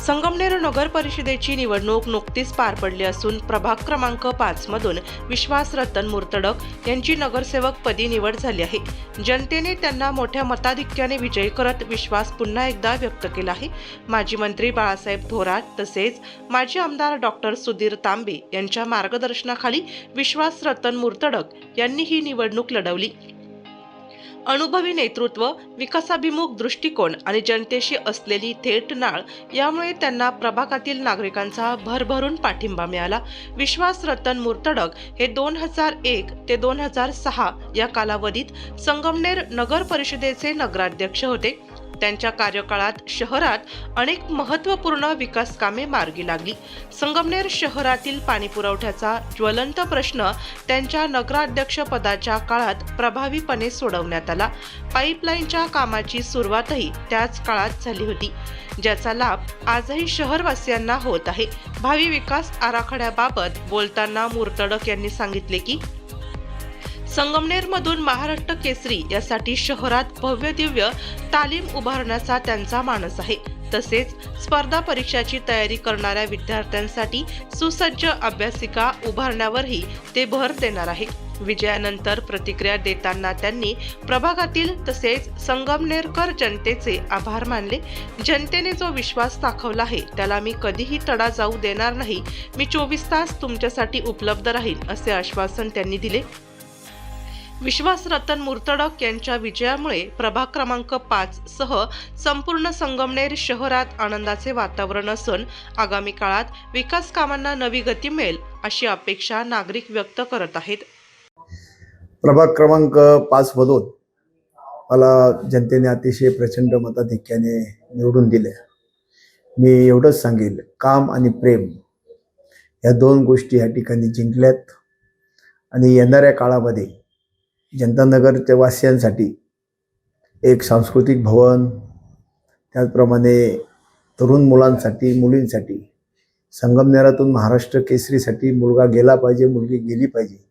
संगमनेर नगर परिषदेची निवडणूक नुकतीच पार पडली असून प्रभाग क्रमांक 5 मधून विश्वास रतन मुर्तडक यांची नगरसेवक पदी निवड झाली आहे। जनतेने त्यांना मोठ्या मताधिक्याने विजयी करत विश्वास पुन्हा एकदा व्यक्त केला आहे। माजी मंत्री बाळासाहेब थोरात तसेच माजी आमदार डॉक्टर सुधीर तांबे यांच्या मार्गदर्शनाखाली विश्वास रतन मुर्तडक यांनी ही निवडणूक लढवली। अनुभवी नेतृत्व, विकासाभिमुख दृष्टिकोन आणि जनतेशी असलेली थेट नाळ यामुळे त्यांना प्रभागातील नागरिकांचा भरभरून पाठिंबा मिळाला। विश्वास रतन मुर्तडक हे 2001 ते 2006 या कालावधीत संगमनेर नगर परिषदेचे नगराध्यक्ष होते। त्यांच्या कार्यकाळात शहरात अनेक महत्त्वपूर्ण विकास कामे मार्गी लागली। संगमनेर शहरातील पाणी पुरवठ्याचा ज्वलंत प्रश्न त्यांच्या नगराध्यक्ष पदाच्या काळात प्रभावीपणे सोडवण्यात आला। पाईपलाईनच्या कामाची सुरुवातही त्याच काळात झाली होती, ज्याचा लाभ आजही शहरवासियांना होत आहे। भावी विकास आराखड्याबाबत बोलताना मुर्तडक यांनी सांगितले की संगमनेरमधून महाराष्ट्र केसरी यासाठी शहरात भव्य दिव्य तालीम उभारण्याचा त्यांचा मानस आहे। तसेच स्पर्धा परीक्षाची तयारी करणाऱ्या विद्यार्थ्यांसाठी सुसज्ज अभ्यासिका उभारण्यावरही ते भर देणार आहे। विजयानंतर प्रतिक्रिया देताना त्यांनी प्रभागातील तसेच संगमनेरकर जनतेचे आभार मानले। जनतेने जो विश्वास दाखवला आहे त्याला मी कधीही तडा जाऊ देणार नाही। मी 24 तास तुमच्यासाठी उपलब्ध राहील असे आश्वासन त्यांनी दिले। विश्वास रतन मुर्तडक यांच्या विजयामुळे प्रभाग क्रमांक 5 सह संपूर्ण संगमनेर शहरात आनंदाचे वातावरण असून आगामी काळात विकास कामांना नवी गती मिळेल अशी अपेक्षा नागरिक व्यक्त करत आहेत। प्रभाग क्रमांक 5 मधून मला जनतेने अतिशय प्रचंड मताधिक्याने निवडून दिले। मी एवढंच सांगेल, काम आणि प्रेम या दोन गोष्टी या ठिकाणी जिंकल्यात आणि येणाऱ्या काळामध्ये जनता नगरच्या वासियांसाठी एक सांस्कृतिक भवन, त्याचप्रमाणे तरुण मुलांसाठी मुलींसाठी संगमनेरातून महाराष्ट्र केसरीसाठी मुलगा गेला पाहिजे, मुलगी गेली पाहिजे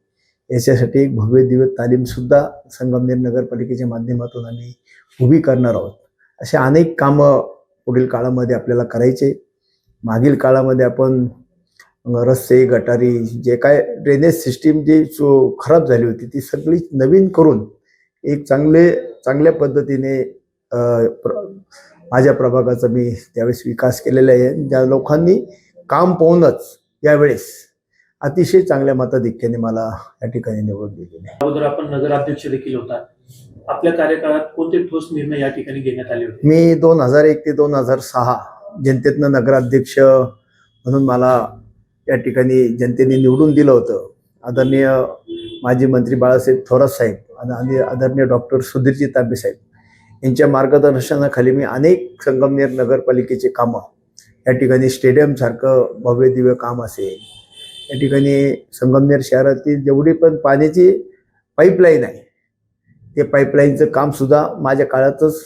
याच्यासाठी एक भव्य दिव्य तालीमसुद्धा संगमनेर नगरपालिकेच्या माध्यमातून आम्ही उभी करणार आहोत। अशा अनेक कामं पुढील काळामध्ये आपल्याला करायचे। मागील काळामध्ये आपण रस्ते, गटारी, जे काय ड्रेनेज सिस्टीम जी खराब झाली होती ती सगळी नवीन करून एक चांगल्या पद्धतीने माझ्या प्रभागाचा मी त्यावेळेस विकास केलेला आहे। ज्या लोकांनी काम पाहूनच यावेळेस अतिशय चांगल्या मताधिक्याने मला या ठिकाणी निवडून दिलेली आहे। अगोदर आपण नगराध्यक्ष देखील होता, आपल्या कार्यकाळात कोणते ठोस निर्णय या ठिकाणी घेण्यात आले होते? मी 2001 ते 2006 जनतेतनं नगराध्यक्ष म्हणून मला या ठिकाणी जनतेने निवडून दिलं होतं। आदरणीय माजी मंत्री बाळासाहेब थोरात साहेब आणि आदरणीय डॉक्टर सुधीरजी तांबे साहेब यांच्या मार्गदर्शनाखाली मी अनेक संगमनेर नगरपालिकेचे कामं, या ठिकाणी स्टेडियम सारखं भव्य दिव्य काम असेल, या ठिकाणी संगमनेर शहरातील जेवढी पण पाण्याची पाईपलाईन आहे ते पाईपलाईनचं कामसुद्धा माझ्या काळातच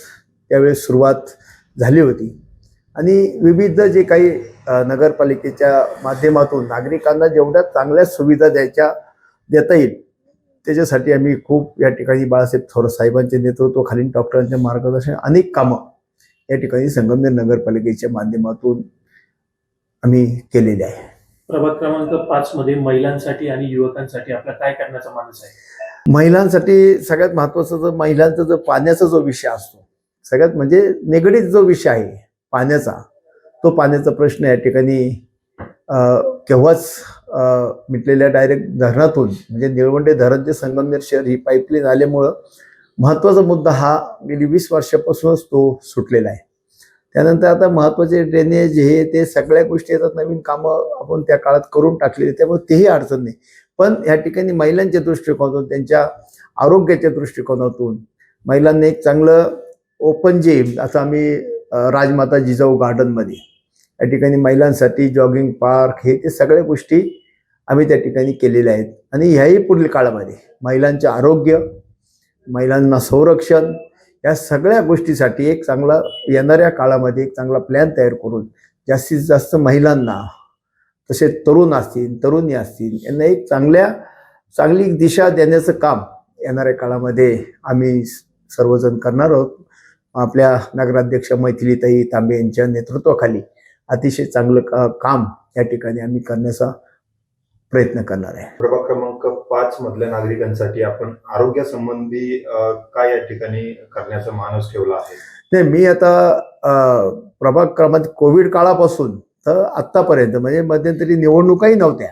त्यावेळेस सुरुवात झाली होती। आणि विविध जे काही नगरपालिकेच्या माध्यमातून नागरिकांना जेवढ्या चांगल्या सुविधा देता येईल त्याच्यासाठी आम्ही खूप या ठिकाणी बाळासाहेब थोरात साहेबांच्या नेतृत्वाखाली डॉक्टरांच्या मार्गदर्शन अनेक कामं या ठिकाणी संगमनेर नगरपालिकेच्या माध्यमातून आम्ही केलेले आहे। प्रभाग क्रमांक 5 मध्ये महिलांसाठी आणि युवकांसाठी आपला काय करण्याचा मानस आहे? महिलांसाठी सगळ्यात महत्त्वाचं जो महिलांचा जो पाण्याचा जो विषय असतो, सगळ्यात म्हणजे निगडीत जो विषय आहे पाण्याचा, तो पाण्याचा प्रश्न या ठिकाणी केव्हाच मिटलेल्या डायरेक्ट धरणातून म्हणजे निळवंडे धरण ते संगमनेर शहर ही पाईपलाईन आल्यामुळं महत्त्वाचा मुद्दा हा गेली 20 वर्षापासूनच तो सुटलेला आहे। त्यानंतर आता महत्त्वाचे ड्रेनेज हे ते सगळ्या गोष्टी येतात, नवीन कामं आपण त्या काळात करून टाकलेली, त्यामुळे तेही अडचण नाही। पण या ठिकाणी महिलांच्या दृष्टिकोनातून, त्यांच्या आरोग्याच्या दृष्टिकोनातून महिलांना एक चांगलं ओपन जिम असं आम्ही राजमाता जिजाऊ गार्डनमध्ये या ठिकाणी महिलांसाठी जॉगिंग पार्क हे ते सगळ्या गोष्टी आम्ही त्या ठिकाणी केलेल्या आहेत। आणि ह्याही पुढील काळामध्ये महिलांचे आरोग्य, महिलांना संरक्षण या सगळ्या गोष्टीसाठी एक चांगला येणाऱ्या काळामध्ये एक चांगला प्लॅन तयार करून जास्तीत जास्त महिलांना, तसेच तरुण असतील, तरुणी असतील, यांना एक चांगली दिशा देण्याचं काम येणाऱ्या काळामध्ये आम्ही सर्वजण करणार आहोत। आपल्या नगराध्यक्ष मैथिलीताई तांबे यांच्या नेतृत्वाखाली अतिशय चांगलं काम या ठिकाणी आम्ही करण्याचा प्रयत्न करणार आहे. प्रभाग क्रमांक 5 मधल्या नागरिकांसाठी आपण आरोग्यासंबंधी काय या ठिकाणी करण्याचा मानस ठेवला आहे? नाही, मी आता प्रभाग क्रमांक कोविड काळापासून तर आत्तापर्यंत म्हणजे मध्यंतरी निवडणुकाही नव्हत्या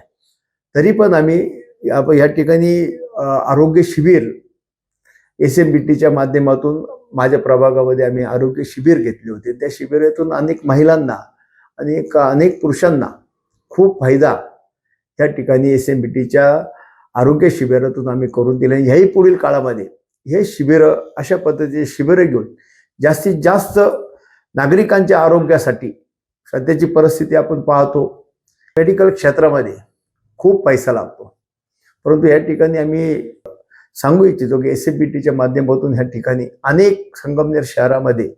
तरी पण आम्ही या ठिकाणी आरोग्य शिबिर SMBTच्या माध्यमातून माझ्या प्रभागामध्ये आम्ही आरोग्य शिबिर घेतले होते. त्या शिबिरातून अनेक महिलांना आणि अनेक पुरुषांना खूप फायदा या ठिकाणी SMBTच्या आरोग्य शिबिरातून आम्ही करून दिले. ह्याही पुढील काळामध्ये हे शिबिरं अशा पद्धतीचे शिबिरं घेऊन जास्तीत जास्त नागरिकांच्या आरोग्यासाठी, सध्याची परिस्थिती आपण पाहतो मेडिकल क्षेत्रामध्ये खूप पैसा लागतो, परंतु या ठिकाणी आम्ही सांगू इच्छितो की SMBTच्या माध्यमातून ह्या ठिकाणी अनेक संगमनेर शहरामध्ये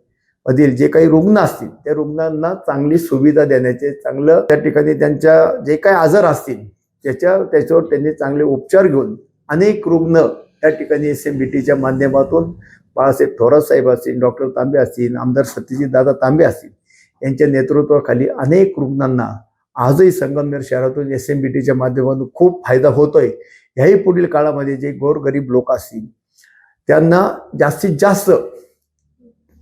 मधील जे काही रुग्ण असतील त्या रुग्णांना चांगली सुविधा देण्याचे, चांगलं त्या ठिकाणी त्यांच्या जे काही आजार असतील त्याच्यावर त्यांनी चांगले उपचार घेऊन अनेक रुग्ण त्या ठिकाणी SMBTच्या माध्यमातून बाळासाहेब थोरात साहेब असतील, डॉक्टर तांबे असतील, आमदार सत्यजित दादा तांबे असतील यांच्या नेतृत्वाखाली अनेक रुग्णांना आजही संगमनेर शहरातून SMBTच्या माध्यमातून खूप फायदा होतोय. ह्याही पुढील काळामध्ये जे गोरगरीब लोक असतील त्यांना जास्तीत जास्त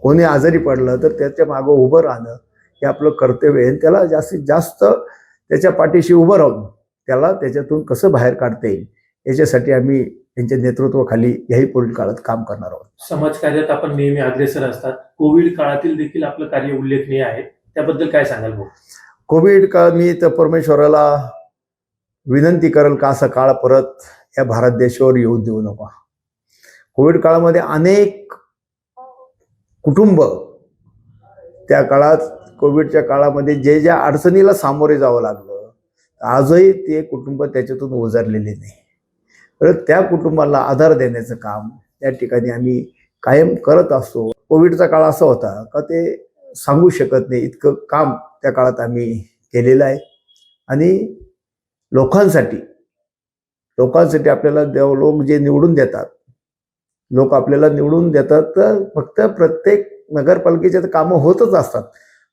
कोणी आजारी पडलं तर त्याच्या मागं उभं राहणं हे आपलं कर्तव्य आहे. त्याला जास्तीत जास्त त्याच्या पाठीशी उभं राहून त्याला त्याच्यातून कसं बाहेर काढता येईल याच्यासाठी आम्ही त्यांच्या नेतृत्वाखाली याही पुढील काळात काम करणार आहोत. समाजकार्यात आपण नेहमी अग्रेसर असतात. कोविड काळातील देखील आपलं कार्य उल्लेखनीय आहे, त्याबद्दल काय सांगाल भाऊ? कोविड काळ मी तर परमेश्वराला विनंती करेल का असा काळ परत या भारत देशावर येऊ देऊ नका. कोविड काळामध्ये अनेक कुटुंब त्या काळात, कोविडच्या काळामध्ये जे ज्या अडचणीला सामोरे जावं लागलं आजही ते कुटुंब त्याच्यातून उजारलेले नाही. तर त्या कुटुंबाला आधार देण्याचं काम त्या ठिकाणी आम्ही कायम करत असतो. कोविडचा काळ असा होता का ते सांगू शकत नाही इतकं काम त्या काळात आम्ही केलेलं आहे. आणि लोकांसाठी आपल्याला लोक जे निवडून देतात, लोक आपल्याला निवडून देतात तर फक्त प्रत्येक नगरपालिकेच्या कामं होतच असतात,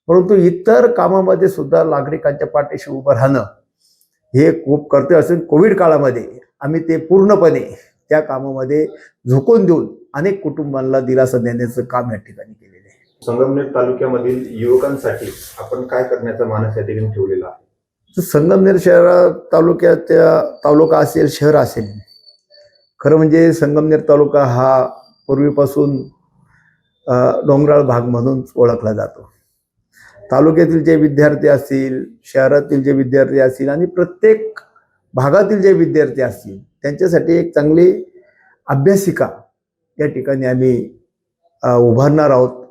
परंतु इतर कामामध्ये सुद्धा नागरिकांच्या पाठीशी उभं राहणं हे खूप कर्तव्य असेल. कोविड काळामध्ये आम्ही ते पूर्णपणे त्या कामामध्ये झोकून देऊन अनेक कुटुंबांना दिलासा देण्याचं काम या ठिकाणी केलेलं आहे. संगमनेर तालुक्यामधील युवकांसाठी आपण काय करण्याचा मानस या ठिकाणी ठेवलेला आहे? संगमनेर तालुका असेल, शहर असेल, खरं म्हणजे संगमनेर तालुका हा पूर्वीपासून डोंगराळ भाग म्हणून ओळखला जातो. तालुक्यातील जे विद्यार्थी असतील, शहरातील जे विद्यार्थी असतील आणि प्रत्येक भागातील जे विद्यार्थी असतील त्यांच्यासाठी एक चांगली अभ्यासिका या ठिकाणी आम्ही उभारणार आहोत,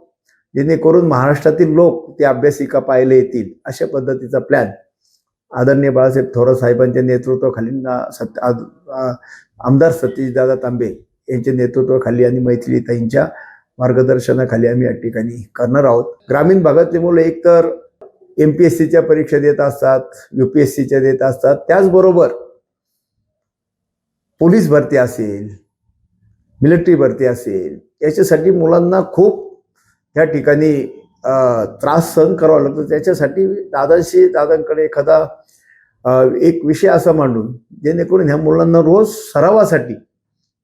जेणेकरून महाराष्ट्रातील लोक ते अभ्यासिका पाहायला येतील अशा पद्धतीचा प्लॅन आदरणीय बाळासाहेब थोरात साहेबांच्या नेतृत्वाखाली आमदार सत्यजितदादा तांबे यांच्या नेतृत्वाखाली आणि मैथिलीताईंच्या मार्गदर्शनाखाली आम्ही या ठिकाणी करणार आहोत. ग्रामीण भागातले मुलं एकतर MPSCच्या परीक्षा देत असतात, UPSCच्या देत असतात, त्याचबरोबर पोलीस भरती असेल, मिलिटरी भरती असेल, याच्यासाठी मुलांना खूप या ठिकाणी त्रास सहन करावा लागतो. त्याच्यासाठी दादांकडे एखादा एक विषय असा मांडून जेणेकरून ह्या मुलांना रोज सरावासाठी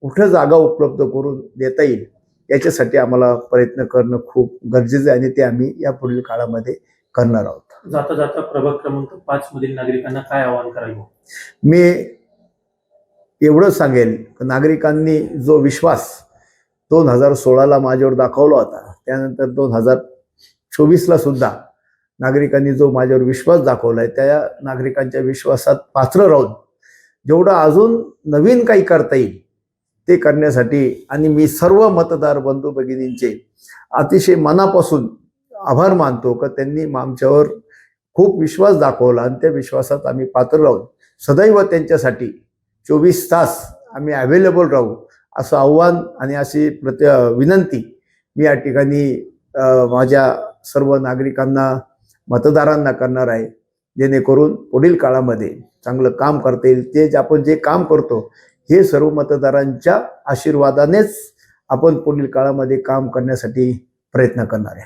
कुठं जागा उपलब्ध करून देता येईल याच्यासाठी आम्हाला प्रयत्न करणं खूप गरजेचं आहे आणि ते आम्ही या पुढील काळामध्ये करणार आहोत. जाता जाता प्रभाग क्रमांक 5 मधील नागरिकांना काय आवाहन कराल? मी एवढं सांगेल की नागरिकांनी जो विश्वास 2016ला माझ्यावर दाखवला होता, त्यानंतर 2024ला सुद्धा नागरिकांनी जो माझ्यावर विश्वास दाखवलाय त्या नागरिकांच्या विश्वासात पात्र राहून जेवढं अजून नवीन काही करता येईल ते करण्यासाठी आणि मी सर्व मतदार बंधू भगिनींचे अतिशय मनापासून आभार मानतो की त्यांनी आमच्यावर खूप विश्वास दाखवला आणि त्या विश्वासात आम्ही पात्र राहून सदैव त्यांच्यासाठी 24 तास आम्ही अवेलेबल राहू असं आव्हान आणि अशी विनंती मी या ठिकाणी माझ्या सर्व नागरिकांना, मतदारांना करणार आहे, जेणेकरून पुढील काळामध्ये चांगलं काम करता येईल. ते आपण जे काम करतो हे सर्व मतदारांच्या आशीर्वादानेच आपण पुढील काळामध्ये काम करण्यासाठी प्रयत्न करणार आहे.